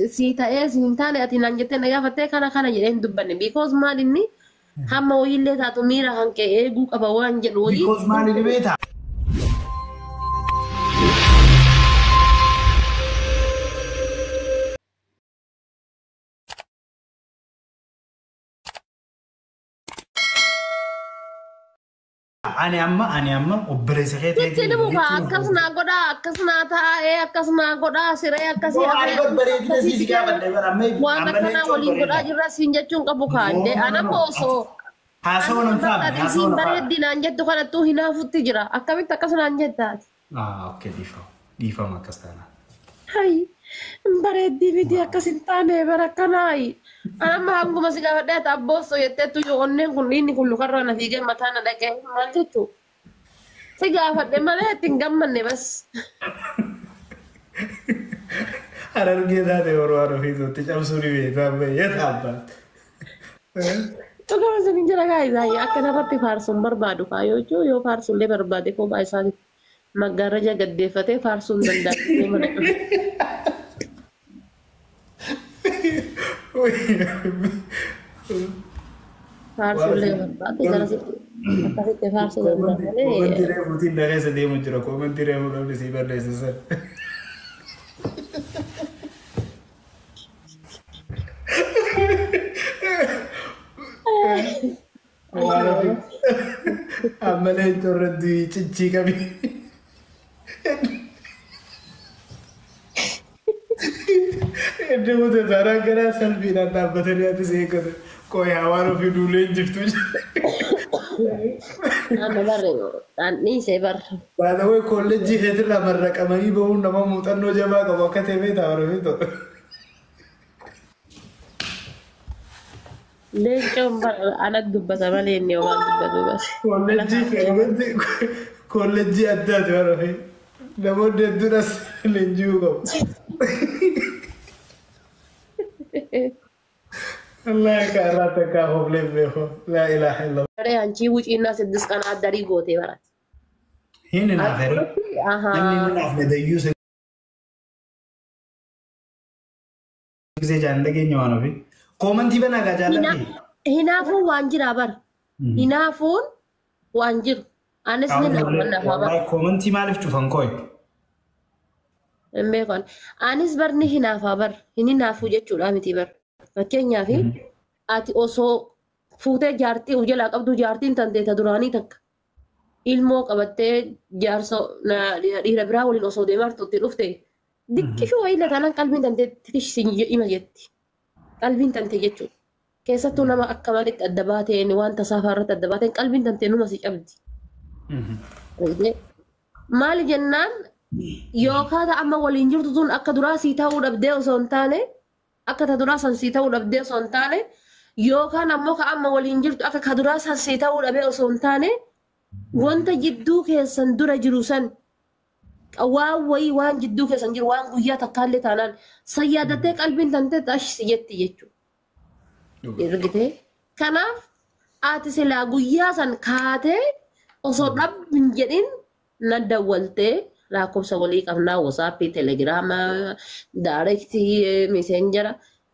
سيتا إيه سنتاني أتي نانجتين نجافتة كان جرين دبني because ما دني هم ويلي تاتو ميرا هنك إيه بوك أبوان جلوي because maali dhibee ani amma obboleessa keetii Titi muka akkasna taa'ee akkasna godhaa siree akkasii bareedina siis gaafadhe baramee waan akkana waliin godhaa jirra siin jechuun qabu kaadde anama osoo haasawwan hin taane siin bareeddinaan jettu kanattuu hinaafutti jira akkamitti akkasnaan jettaati. Okay dhiifama akkas taana. Hai bareeddii miti akkasin taane barakkanaayi. Anama hanguma si gaafadhe taabboosoo jetteettu yoo onneen kun inni kun lukarraa na fiigee mataa na dhaqee maal jettu. Si gaafadhe malee ittiin gammanne bas. Harargee taate warwaan ofiisuutti cabsuu ni beektaa bayyee taabbaat. Tukama sinin jira gaa'izaayi akka narratti faarsuun barbaadu kaayoo yoo faarsuullee barbaade kophaa isaaniif maggaarraja gaddeeffatee faarsuun danda'atee mana dhufe. Faarsuullee barbaade akkasitti faarsuu danda'alee. Komantii reefuutiin dhageessa deemu jira komantii reefuu dhabde sii barreessisan. Ammalee torratti ciccii qabi. Iddoo muta taaraan garaa salphiidhaan dhaabbatanii ati seeqatu. Qoy hawaan ofii duulee jiftu. Nama barreeffama dhiisee barra. Baatawee kolleejjii keetirraa marraqamanii bahuun nama muuxannoo jabaa qabu akka ta'e beektaa warra ta'u. Leencoon ala dubbata malee inni waan dubbatu bas. Kolleejjii addaati warra fi namoonni hedduunas leenji'uu qabu. Allah karraa takkaa hoflee beeku laa ilaaha illa. Baree hanchii wuciinaa siddis kan addarii gootee barate. Hin naafere. Inni naafne dayyuu se. Gisee jaalala keenya waan ofi. Komantii banaa gaa jaalladhe. Hinaafuun waan jiraa bara. Hinaafuun waan jiru. Anis ni naafa bara. Komantii maaliif cufan kooyi? Hin beekan. Anis barni hinaafa bara. Hin hinaafuu jechuudha miti bara. Fakkeenyaaf ati osoo fuutee jaartii jalaa qabdu jaartiin tanteeta duraanii takka. Ilmoo qabattee jaarsa dhiira biraa waliin osoo deemartutti dhufte. Dikkishuu wayila taanaan qalbiin tanteetti tishisiin ima jetti. Qalbiin tante jechuudha. Keessattuu nama akka malitti adda baateen wanta saafaa irratti adda baateen qalbiin tante numa si cabdi. Maali jennaan yookaan amma waliin jirtu tun akka duraa sii ta'uu dhabdee osoo hin taane akka ta duraa san sii ta'uu dhabdee osoo hin taane yookaan ammoo ka amma waliin jirtu akka ka duraa san sii ta'uu dhabee osoo hin taane wanta jidduu keessan dura jiru san waan wayii waan jidduu keessan jiru waan guyyaa takkaallee taanaan sayyaadattee qalbiin tantee taashisi jetti jechuudha. Ergitee kanaaf ati silaa guyyaa san kaatee osoo dhabbin jedhin na dawwaltee lakkoofsa walii qabnaa wasaappii telegiraamaa daarektii miseenjara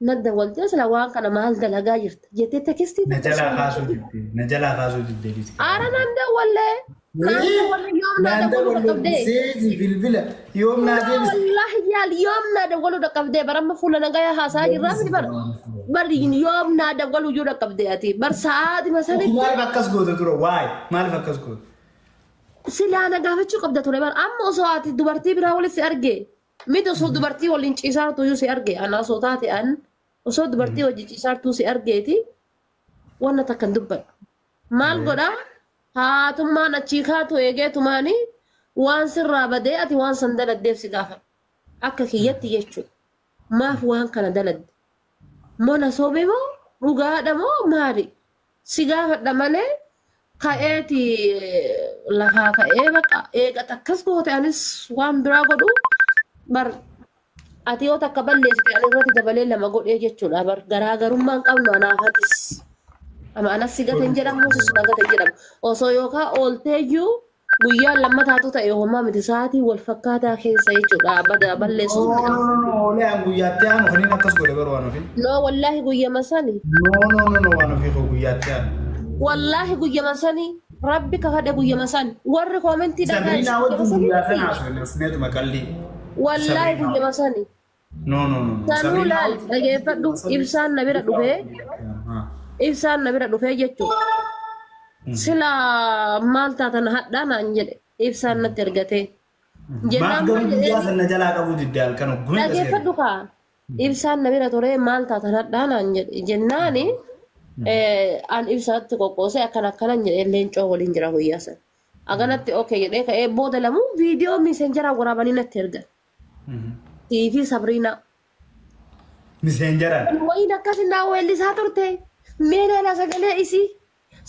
na dawwaltee silaa waan kana maal dalagaa jirta jettee tekistii. Na jalaa kaasuu diddeelis. Aara nan dawwallee. Nanda wallo seeji bilbila yoom naa deebis. Wallahi yaal yoom naa dawwalu dhaqqabdee baramma fuula nagaya haasaa jirraa miti bari yoom naa dawwalu iyyuu dhaqqabdee ati bar sa'aati masalitti. Maaliif akkas goote ture waay maaliif akkas goote. Silaa na gaafachuu qabda ture bar amma osoo ati dubartii biraa walitti si arge miti osoo dubartii waliin ciisaartu iyyuu si arge ana osoo taate an osoo dubartii wajji ciisaartuu si argeeti wanna takkan dubbadha maal godhaa. Haatummaan achii kaatu eegeetumaanii waan sirraa badee ati waan san daladdeef si gaafa akka kiyyatti jechuudha. Maaf waan kana daladde? Mona sobe moo dhugaadha moo maali? Si gaafadha malee ka'eeti lafaa ka'ee baqa eegata akkas goote anis waan biraa godhu bar ati yoo takka balleessite ani irratti dabalee lama godhee jechuudha bar garaagarummaan qabnu anaafatis. Ama anas si gaten jedhamu sus na gaten jedhamu osoo yookaan oolteeyyuu Guyyaan lammataa ta'e homaa miti sa'aatii wal fakkaataa keessa jechuudha. Bada balleessuuf No, no, jedhamu. no, no. Ole an guyyaatti aanu kan inni akkas godhe barbaadu fi. No, wallaahi guyyama sani. No, no, no, no, waan ofii koo guyyaatti aanu. Wallaahi guyyama sani. Rabbi kakadhe guyyama sani. Warri koomentii dhagaa Sabrina wajjin sani guyyaa miti. sana haasofne sineetuma qalbii. Wallaahi guyyama sani. No, no, no, no. Sanuu laal dhageeffadhu ibsaan na bira dhufee. Ibsaan na bira dhufee jechuudha. Sila maal taatan hadhaa naan jedhe ibsaan natti ergatee. Maaf garuu guyyaa sana jalaa qabu didde halkan ogguma Dhageeffadhu kaa. Ibsaan na bira ture maal taatan hadhaa naan jedhe jennaani an ibsaatti qoqqoosee akkanan jedhee leencoo waliin jira guyyaa sana. Aganatti okay jedhee ka'ee booda lamuu viidiyoo miisenjaraa waraabanii natti ergan. TV Sabrina. Miseenjaraan. Wayin akkasin naa weellisaa turte. Meena ala sagalee isii.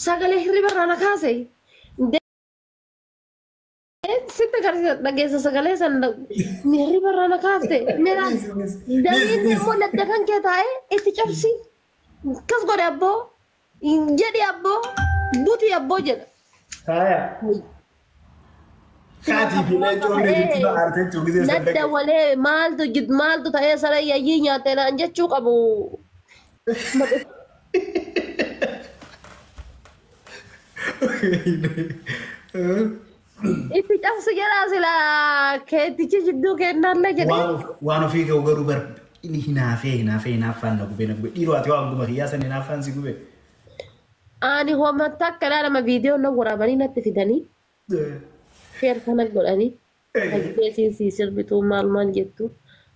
Sagalee hirriba irraa na kaase. Sitti dhageessa sagalee san hirriba irraa na kaafte. Meena daliin immoo ladda kan kee taa'ee itti cabsi. Kas godhe abboo. Jedhi abboo. Buti abboo jedha. Haaya. Kaatii fi leencoo reebitti na aartee gisee saddeqa. Nadda walee maaltu ta'ee saree yayyii nyaattee naan jechuu qabu. Itti cabsi jedhaa silaa keettichi jidduu kennaallee jedhee. Waan ofii kee garuu bar inni hinaaffaan na gubee dhiiroo ati waan guma kiyyaa sana hinaaffaan si gubee. Ani hoomatti akka ilaalama viidiyoo na waraabanii natti fidanii. Sheer kana godhanii. Dhageessiin sirbituu maal jettu.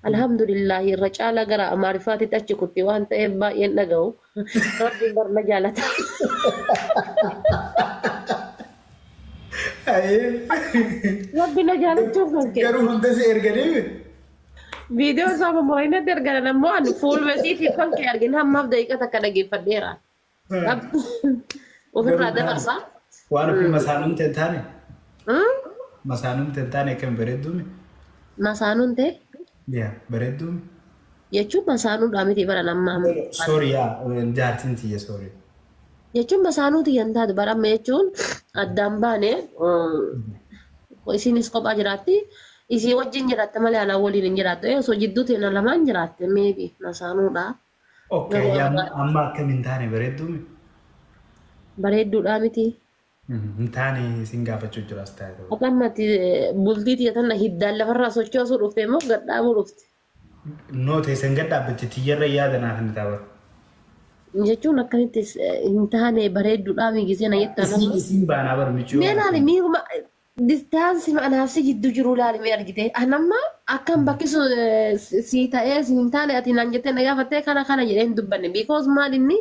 Alhamdulillah irra caalaa gara Amaarifaatitti achi kutti waan ta'eef baay'een dhaga'u. Rabbiin barna jaalata. Rabbi na jaalachuuf kan kee. Garuu hunda si erga deeme. Viidiyoo isaa momorinatti ergan ammoo ani fuulmesiitiif kan kee argin hammaaf daqiiqa takka dhageeffadheera. Ofirraa dabarsaa. Waan ofii masaanuun ta'e taane. Masaanuun ta'e taane kan bareedduumi. Masaanuun ta'e? Yaa bareedduumi. Jechuun masaanuudhaa miti bara nammaa. Sorry yaa jaartiin tiyya sorry. Jechuun masaanuu tiyyan taatu bara amma jechuun addaan baane isinis kophaa jiraatti. Isii wajjin jiraatte malee anaa waliin hin jiraattu. Osoo jidduu teena lamaan jiraatte meebi masaanuudha. Okay amma akkamiin taane bareedduumi. Bareedduudhaa miti. Hin taane isin gaafachuu jiraas taa'e. Akkamitti bultii tiyya tana hiddaan lafarraa sochoosuu dhufte immoo gadhaabuu dhufte. Noo teessan gadhaabbatti tiyyarra yaada naaf hin taa'u. Jechuun akkamitti hin taane bareedduudhaa miigisee na jettan. Isin baanaa barmichuu. Mee laali miiruma distaansii ma'anaaf si jidduu jiru laali mee argite. Anamma akkam bakkisu si ta'ee si hin taane ati naan jettee na gaafattee kana jedhee hin dubbanne. Because maal inni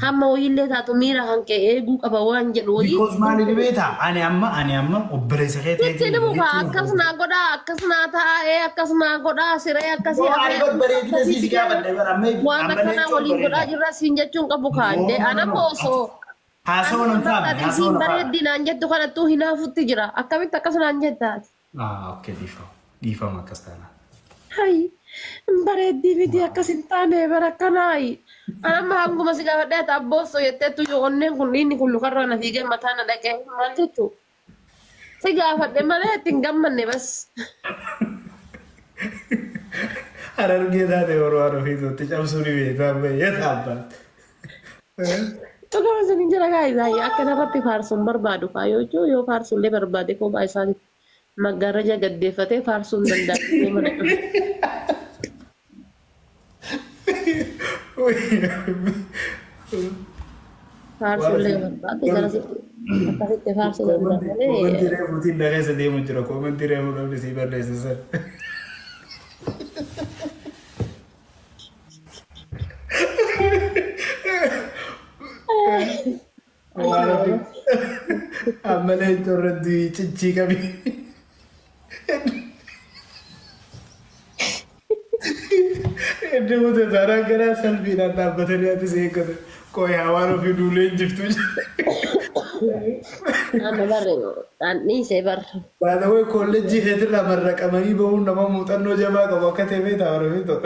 hamma wayiillee taatu miira kan kee eeguu qaba waan jedhu wayii. Because maal inni beektaa ani amma obboleessa kee ta'ee. Jechi ni muka akkasuma godhaa akkasuma taa'ee akkasuma godhaa siree akkasii waan akkanaa waliin godhaa jirra siin jechuun qabu kaadde anamma osoo. Haasawwan hin taane Isiin bareeddinaan jettu kanattuu hinaafutti jira. Akkamitti akkasumaan jettaati? Okay dhiifama akkas taana. Hayi bareeddii miti akkas hin taane bara akkanaayi. Anamma hanguma si gaafadhee taabboosoo jetteettu yoo onneen kun inni kun lukarraa na fiigee mataa na dhaqee maal jechuu? Si gaafadhe malee ittiin gammanne bas. Harargee taate warwaan ofiisuutti cabsuu ni beektaa bayyee taabbaat. Dhugama isin jira gaa'izaayi akka narratti faarsuun barbaadu faayoo yoo faarsuullee barbaade kophaa isaaniif maggaarraja gaddeeffatee faarsuun danda'a mana dhufe. Faarsuullee barbaade garasitti akkasitti faarsuu danda'a malee. Koomantii reefuutiin dhageessa deemu jira koomantii reefuu dhabde sii barreessisan. Ammalee ijoorratti cichii qabi. Iddoo muta taanaan gara salphiidhaan dhaabbatanii ati seekkata. Qooyaa waan ofii duulee hin jirtu. Amma barre dhiisee barra. Baatawee kolleejjii heetirraa marraqamanii bahuun nama muuxannoo jabaa qabu akka ta'e beektaa warra ta'u.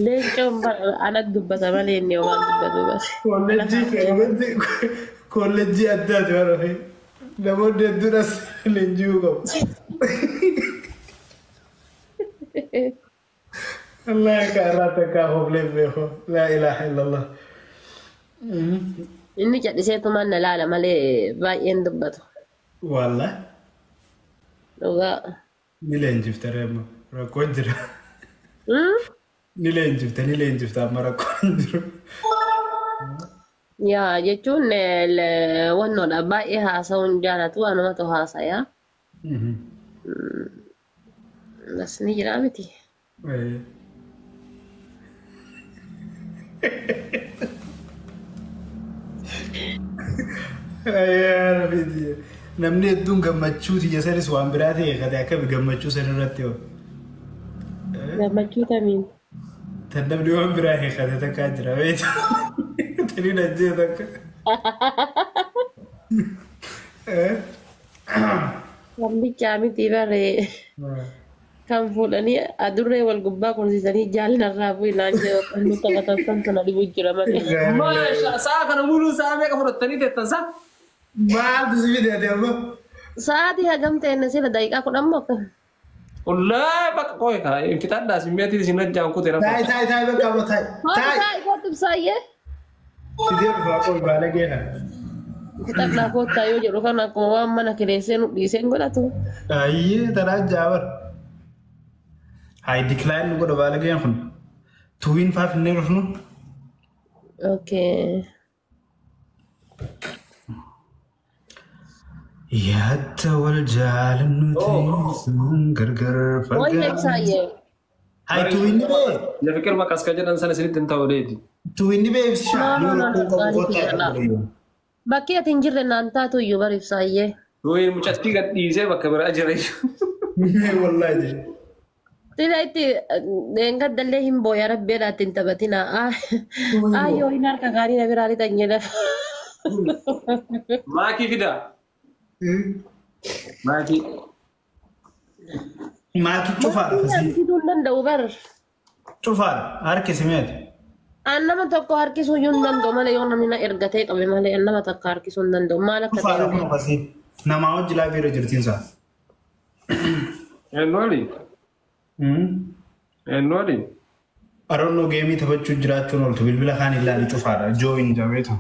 Leencoon anatti dubbata malee inni waan dubbatu bas. Kolleejjii addaati warra fi namoonni hedduunas leenji'uu qabu. Allah karaa takkaa hoflee beeku. Laa ilaaha illallah. Inni cadhiseetumaan na laala malee baay'een dubbatu. Wallahi. Dhugaa. Ni leenjifta reema rakkoon jira. Ni leenjifta amma rakkoon jiru. Yaa jechuun wannoodha baay'ee haasa'uun jaalatu anumatu haasa'aa. As ni jira miti. Namni hedduun gammachuu tiyya sanis waan biraa ta'e kate akkami gammachuu san irratti hoo. Gammachuu kamiin? Tan namni waan biraa kate takkaa jira beekta. Tanii najjee takka. Kan bichaa miti baree kan fuudhanii adurree wal gubbaa kursiisanii jaalinarraa fuudhaan jedhu nu taphatan san sana dhibuu jira malee. Maasha sa'a kana muluu sa'a meeqa fudhattanii teettan sa'a? Maaltu si fidate amma? Sa'aatii hagam ta'e sila daqiiqaa kudhan moo akkam? Wallahi bakka qoy ka infitadda simmeetii isin ajjaan kutee rafa. Taa'e bakka amma taa'e. Taa'e kootu ibsaayyee. Sidee dhufaa qoy baala geena. Fixadhaa koottaa yoo jedhu kan akkuma waan mana kireessee nu dhiiseen godhatu. Ayyee tanaa jaabar. Hai decline nu godha baala geena kun. Tuwiin faaf inni rufnu. Okay. Yaadda wal jaalannuti gargar Wayne ibsaayyee. Hai tuwiin ni bee. Ya fikir makas ka jedhan sana sinitti hin ta'u deeti. Tuwiin ni bee ibsishaa. Bakki ati hin jirre naan taatu iyyuu bar ibsaayyee. Tuwiin mucattii gad dhiisee bakka biraa jira. Wallahi. Tila itti gadallee hin booya rabbeedhaatti hin taphatina. Ayyoo hin harka gaarii na biraa lixan jedha. Maakii fidaa. Maakii. Maakii cufaadha. Harkisuu hin danda'u bar. Cufaadha. Harkisi meeti. An nama tokko harkisuu iyyuu hin danda'u malee yoo namni na ergatee qabe malee an nama takka harkisuu hin danda'u. Maal akka Cufaadha ta'e. kun akkasii. Namaa wajji laa biira jirtiinsa. Eenyuudhi? Eenyuudhi? Aroonnoo geemii taphachuu jiraachuun ooltu bilbila kaan ilaali cufaadha. Joo hin jabeetu.